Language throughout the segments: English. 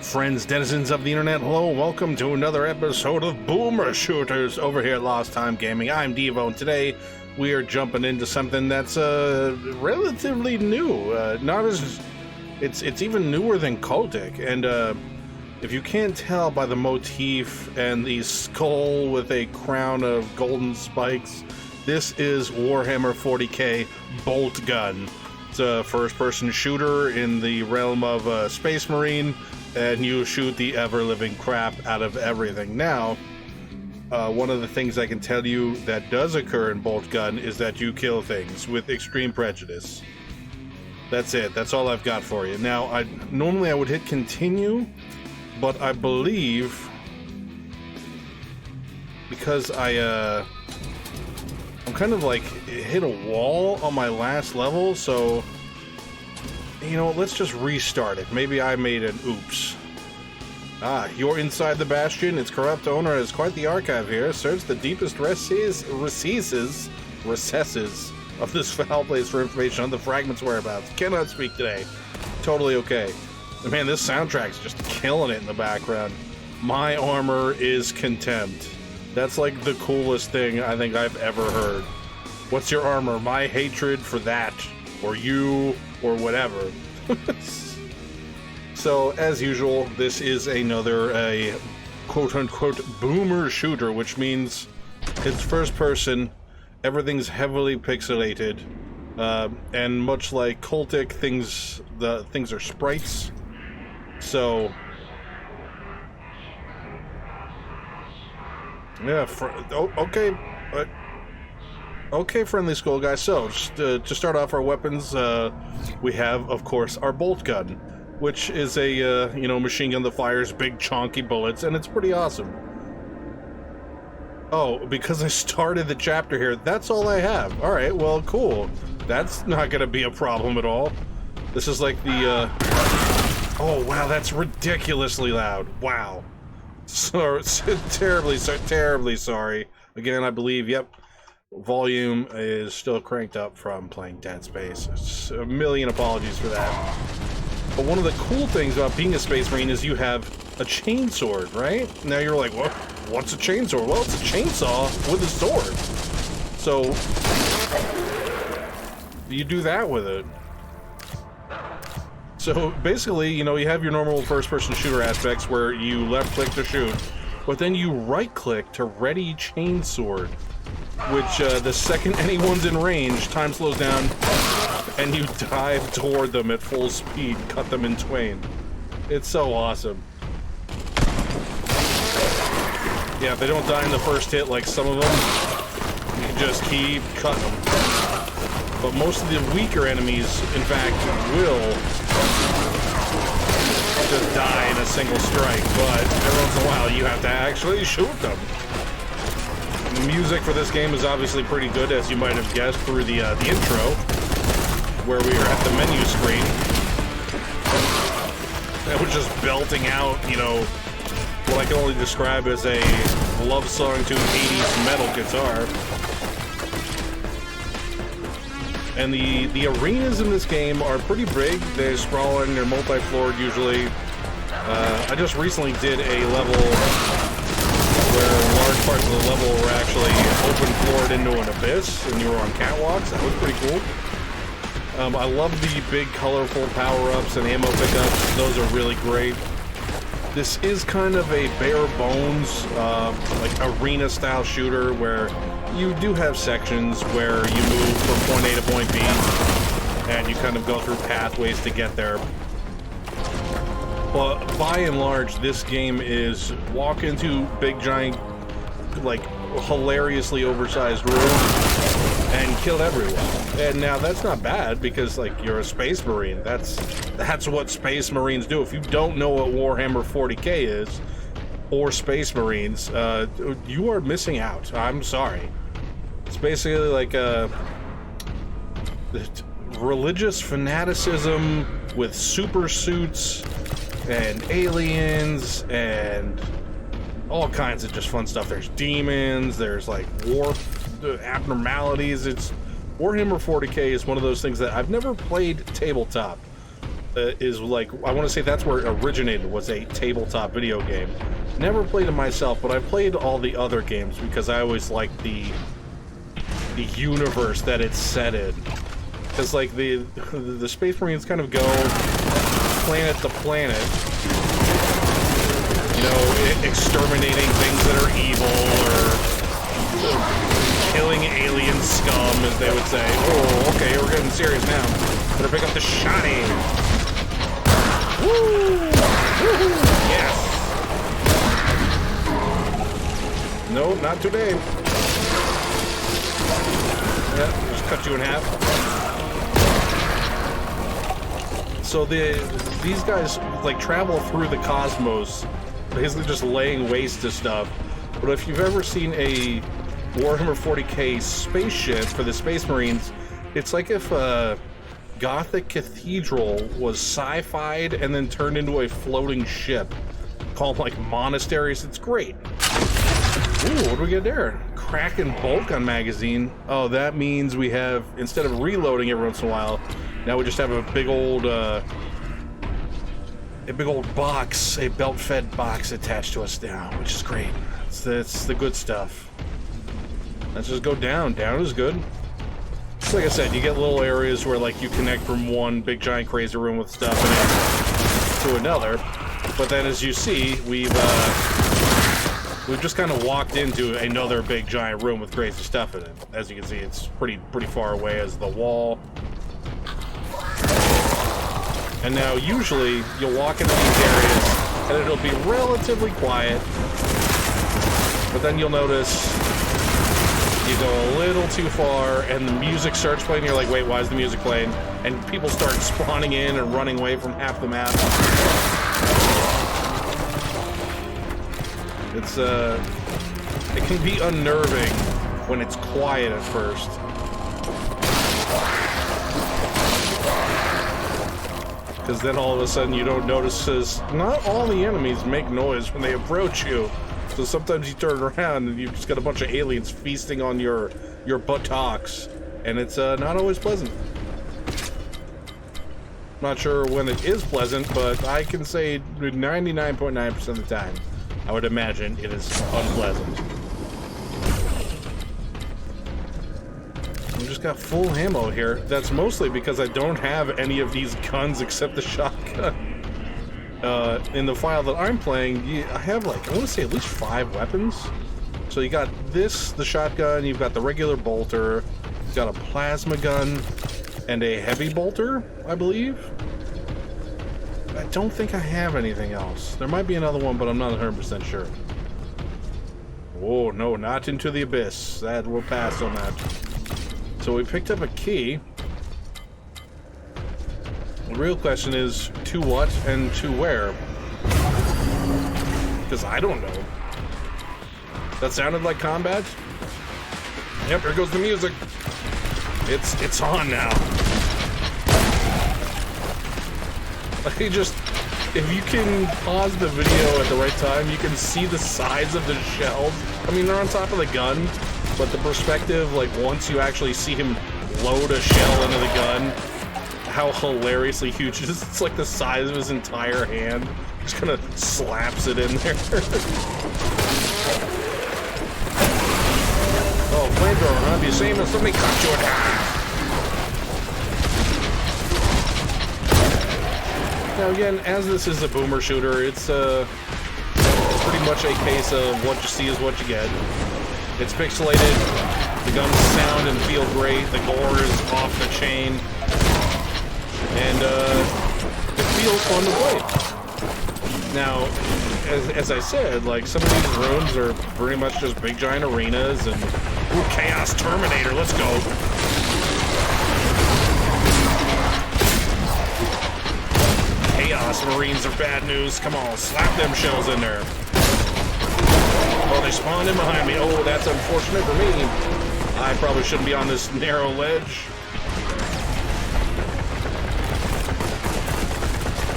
Friends, denizens of the internet, hello, welcome to another episode of Boomer Shooters over here at LostTimeGaming. I'm Devo, and today we are jumping into something that's relatively new. It's even newer than Cultic, and if you can't tell by the motif and the skull with a crown of golden spikes, this is Warhammer 40k Boltgun. It's a first-person shooter in the realm of Space Marine, and you shoot the ever-living crap out of everything. Now, one of the things I can tell you that does occur in Boltgun is that you kill things with extreme prejudice. That's it. That's all I've got for you. Now, normally I would hit continue, but I believe because I'm kind of like hit a wall on my last level, so you know, let's just restart it. Maybe I made an oops. You're inside the Bastion. Its corrupt owner has quite the archive here. Search the deepest recesses of this foul place for information on the fragment's whereabouts. Cannot speak today. Totally okay. Man, this soundtrack's just killing it in the background. My armor is Contempt. That's like the coolest thing I think I've ever heard. What's your armor? My hatred for that, or you, or whatever. So, as usual, this is another quote-unquote boomer shooter, which means it's first person, everything's heavily pixelated, and much like Cultic, things are sprites. So yeah, okay. Okay, friendly skull guys. So, just to start off our weapons, we have, of course, our Boltgun, which is a, machine gun that fires big, chonky bullets, and it's pretty awesome. Oh, because I started the chapter here, that's all I have. Alright, well, cool. That's not gonna be a problem at all. This is like the, oh, wow, that's ridiculously loud. Wow. So, terribly sorry. Again, I believe, yep. Volume is still cranked up from playing Dead Space. It's a million apologies for that. But one of the cool things about being a Space Marine is you have a chainsword, right? Now you're like, what? What's a chainsword? Well, it's a chainsaw with a sword. So you do that with it. So basically, you have your normal first-person shooter aspects where you left-click to shoot, but then you right-click to ready chainsword. Which, the second anyone's in range, time slows down, and you dive toward them at full speed, cut them in twain. It's so awesome. Yeah, if they don't die in the first hit like some of them, you can just keep cutting them. But most of the weaker enemies, in fact, will just die in a single strike, but every once in a while you have to actually shoot them. The music for this game is obviously pretty good, as you might have guessed through the intro, where we are at the menu screen. That was just belting out, what I can only describe as a love song to 80s metal guitar. And the arenas in this game are pretty big. They're sprawling, they're multi-floored usually. I just recently did a level where large parts of the level were actually open-floored into an abyss, and you were on catwalks. That was pretty cool. I love the big, colorful power-ups and ammo pickups. Those are really great. This is kind of a bare-bones, like arena-style shooter where you do have sections where you move from point A to point B, and you kind of go through pathways to get there. But by and large, this game is walk into big, giant, like, hilariously oversized room and kill everyone. And now that's not bad because, like, you're a Space Marine. That's what Space Marines do. If you don't know what Warhammer 40k is, or Space Marines, you are missing out. I'm sorry. It's basically like religious fanaticism with super suits and aliens and all kinds of just fun stuff. There's demons, there's like warp abnormalities. It's Warhammer 40k is one of those things that I've never played tabletop. is like, I want to say that's where it originated, was a tabletop video game. Never played it myself, but I played all the other games because I always liked the universe that it's set in. Because like the Space Marines kind of go planet to planet, you know, exterminating things that are evil or killing alien scum, as they would say. Oh, okay, we're getting serious now. Better pick up the shotty. Woo! Woo-hoo! Yes. No, not today. Yeah, just cut you in half. So these guys like travel through the cosmos, basically just laying waste to stuff. But if you've ever seen a Warhammer 40k spaceship for the Space Marines, it's like if a Gothic cathedral was sci-fi'd and then turned into a floating ship called like monasteries. It's great. Ooh, what do we get there? Kraken Boltgun magazine. Oh, that means we have, instead of reloading every once in a while, now we just have a big old box, a belt-fed box attached to us now, which is great. It's the good stuff. Let's just go down. Down is good. Like I said, you get little areas where like you connect from one big giant crazy room with stuff in it to another. But then, as you see, we've just kind of walked into another big giant room with crazy stuff in it. As you can see, it's pretty far away as the wall. And now, usually, you'll walk into these areas, and it'll be relatively quiet. But then you'll notice you go a little too far, and the music starts playing, and you're like, wait, why is the music playing? And people start spawning in and running away from half the map. It can be unnerving when it's quiet at first. Because then all of a sudden you don't notice, because not all the enemies make noise when they approach you. So sometimes you turn around and you've just got a bunch of aliens feasting on your buttocks. And it's not always pleasant. Not sure when it is pleasant, but I can say 99.9% of the time, I would imagine it is unpleasant. We just got full ammo here. That's mostly because I don't have any of these guns except the shotgun. In the file that I'm playing, I have like, I want to say at least 5 weapons. So you got this, the shotgun, you've got the regular bolter, you've got a plasma gun, and a heavy bolter, I believe. I don't think I have anything else. There might be another one, but I'm not 100% sure. Oh, no, not into the abyss. That will pass on that. So we picked up a key. The real question is, to what and to where? Because I don't know. That sounded like combat? Yep, here goes the music. It's on now. Like, if you can pause the video at the right time, you can see the size of the shells. I mean, they're on top of the gun, but the perspective, like, once you actually see him load a shell into the gun, how hilariously huge it is. It's like the size of his entire hand. Just kind of slaps it in there. Oh, flamethrower, huh? Be same as somebody cut you in half. Now again, as this is a boomer shooter, it's pretty much a case of what you see is what you get. It's pixelated, the guns sound and feel great, the gore is off the chain, and it feels fun to play. Now, as I said, like, some of these rooms are pretty much just big giant arenas, and ooh, Chaos Terminator, let's go. Chaos Marines are bad news. Come on, slap them shells in there. Oh, they spawned in behind me. Oh, that's unfortunate for me. I probably shouldn't be on this narrow ledge.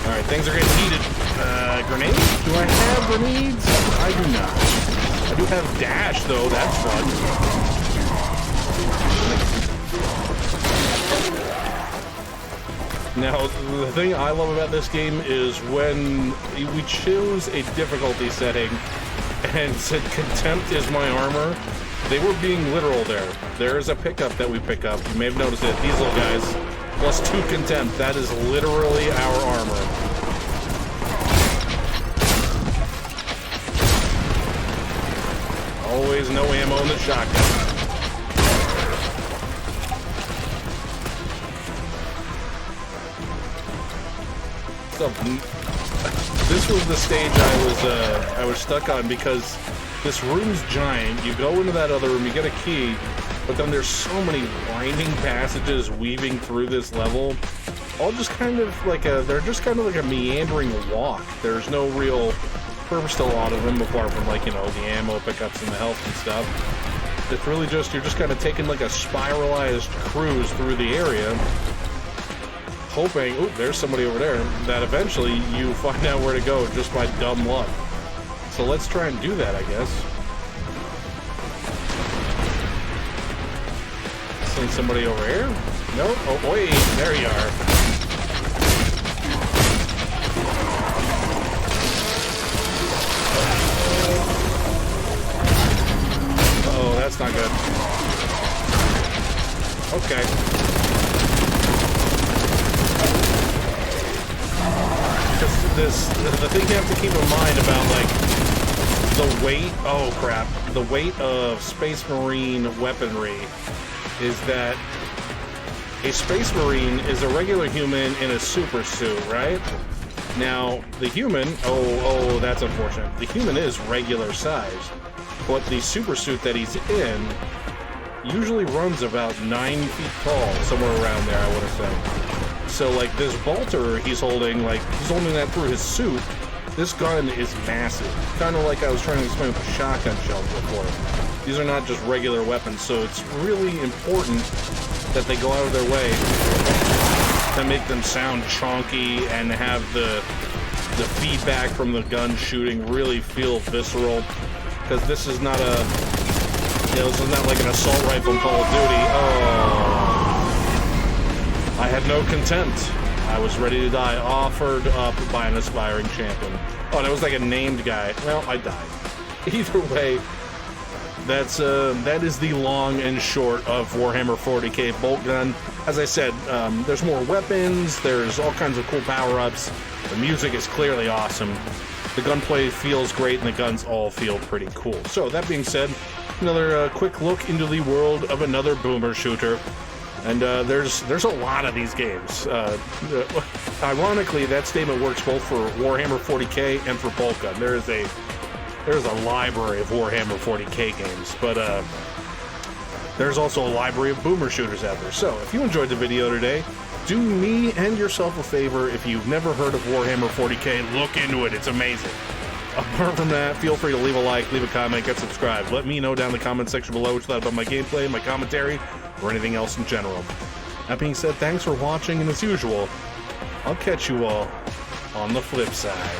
Alright, things are getting heated. Grenades? Do I have grenades? I do not. I do have dash, though. That's fun. Now, the thing I love about this game is when we choose a difficulty setting and said Contempt is my armor, they were being literal there. There is a pickup that we pick up. You may have noticed it. These little guys, plus 2 Contempt. That is literally our armor. Always no ammo in the shotgun. So, this was the stage I was stuck on because this room's giant. You go into that other room, you get a key, but then there's so many winding passages weaving through this level. All just kind of like they're just kind of like a meandering walk. There's no real purpose to a lot of them apart from, like, you know, the ammo pickups and the health and stuff. It's really just, you're just kind of taking like a spiralized cruise through the area, hoping, ooh, there's somebody over there, that eventually you find out where to go just by dumb luck. So let's try and do that, I guess. Send somebody over here? Nope. Oh, wait, there you are. Uh-oh, that's not good. Okay. The thing you have to keep in mind about, like, the weight, oh crap, the weight of Space Marine weaponry is that a Space Marine is a regular human in a super suit, right? Now, the human, oh, that's unfortunate. The human is regular size, but the super suit that he's in usually runs about 9 feet tall, somewhere around there, I want to say. So, like, this bolter he's holding, like, he's holding that through his suit. This gun is massive. Kind of like I was trying to explain with the shotgun shells before. These are not just regular weapons, so it's really important that they go out of their way to make them sound chonky and have the feedback from the gun shooting really feel visceral. Because this is not a, you know, this is not like an assault rifle in Call of Duty. Oh. I had no contempt. I was ready to die, offered up by an aspiring champion. Oh, that was like a named guy. Well, I died. Either way, that is the long and short of Warhammer 40k Boltgun. As I said, there's more weapons, there's all kinds of cool power-ups, the music is clearly awesome, the gunplay feels great, and the guns all feel pretty cool. So, that being said, another quick look into the world of another boomer shooter. And there's a lot of these games. Ironically, that statement works both for Warhammer 40k and for Boltgun. There's a library of Warhammer 40k games, but there's also a library of boomer shooters out there. So if you enjoyed the video today, do me and yourself a favor. If you've never heard of Warhammer 40k, look into it. It's amazing. Apart from that, feel free to leave a like, leave a comment, get subscribed. Let me know down in the comment section below what you thought about my gameplay, my commentary, or anything else in general. That being said, thanks for watching, and as usual, I'll catch you all on the flip side.